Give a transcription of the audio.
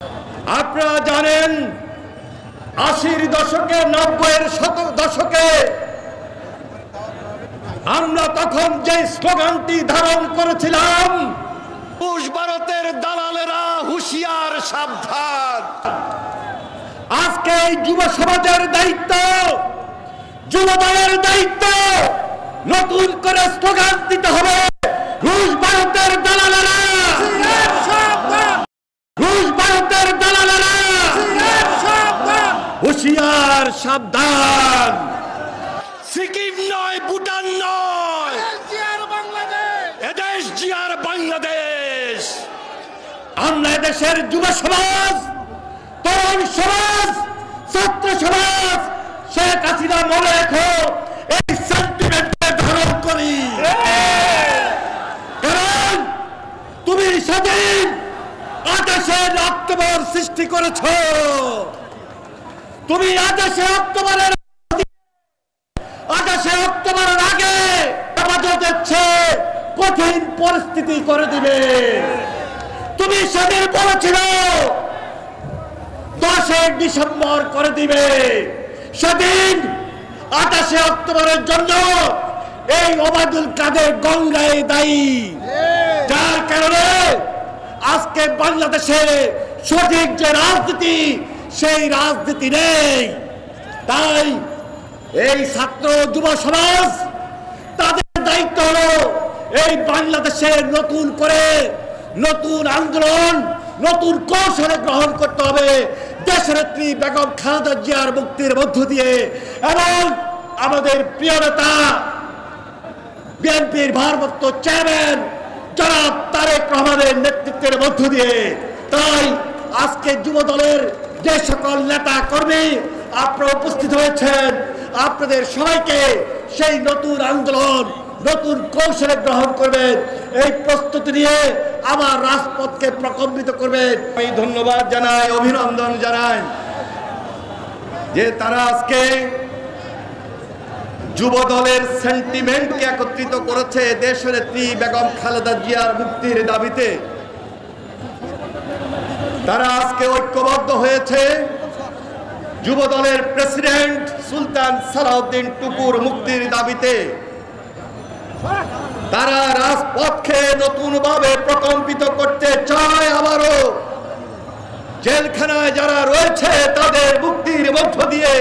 আপনারা জানেন ৮০-র দশকে ৯০-এর দশকে আমরা তখন যে স্লোগানটি ধারণ করেছিলাম, রুশ ভারতের দালালেরা হুঁশিয়ার সাবধান। আজকে এই যুব সমাজের দায়িত্ব, যুব দলের দায়িত্ব নতুন করে স্লোগান দিতে হবে, রুশ ভারতের দালালেরা, রুশ ভারতের দালালেরা হুঁশিয়ার সাবধান। সিকিম নয়, ভুটান নয়, এদেশ জিয়ার বাংলাদেশ। আমরা এদেশের যুব সমাজ, তরুণ সমাজ, ছাত্র সমাজ, শেখ হাসিনা মনে রেখো এই সেন্টিমেন্টে ধারণ করি। কারণ তুমি সেদিন ২৮ অক্টোবর সৃষ্টি করেছ, তুমি ২৮ অক্টোবরের আগে আমাদের কঠিন পরিস্থিতি করে দিবে। তুমি সেদিন বলেছিল ১০ ডিসেম্বর করে দিবে। সেদিন ২৮ অক্টোবরের জন্য এই ওবায়দুল কাদের গঙ্গায় দায়ী, যার কারণে আজকে বাংলাদেশে সঠিক যে রাজনীতি, সেই রাজনীতি নেই। তাই এই ছাত্র যুব সমাজ তাদের দায়িত্ব হলো এই বাংলাদেশে নতুন করে নতুন আন্দোলন, নতুন কৌশলে গ্রহণ করতে হবে দেশনেত্রী বেগম খালেদা জিয়ার মুক্তির মধ্য দিয়ে এবং আমাদের প্রিয় নেতা বিএনপির ভারপ্রাপ্ত চেয়ারম্যান জনাব তারেক রহমানের নেতৃত্বের মধ্য দিয়ে। তাই আজকে যুব দলের যে সকল নেতা কর্মী আপনারা উপস্থিত হয়েছেন, আপনাদের সবাইকে সেই নতুন আন্দোলন, নতুন কৌশলে গ্রহণ করবেন এই প্রস্তুতি নিয়ে আমার রাজপথকে প্রকম্পিত করবেন। আমি ধন্যবাদ জানাই, অভিনন্দন জানাই যে তারা আজকে যুব দলের সেন্টিমেন্টকে একত্রিত করেছে দেশনেত্রী বেগম খালেদা জিয়ার মুক্তির দাবিতে। তারা আজকে ঐক্যবদ্ধ হয়েছে যুব দলের প্রেসিডেন্ট সুলতান সালাউদ্দিন টুকুর মুক্তির দাবিতে। তারা রাজপথকে নতুনভাবে প্রকম্পিত করতে চায়। আবারও জেলখানায় যারা রয়েছে তাদের মুক্তির মধ্য দিয়ে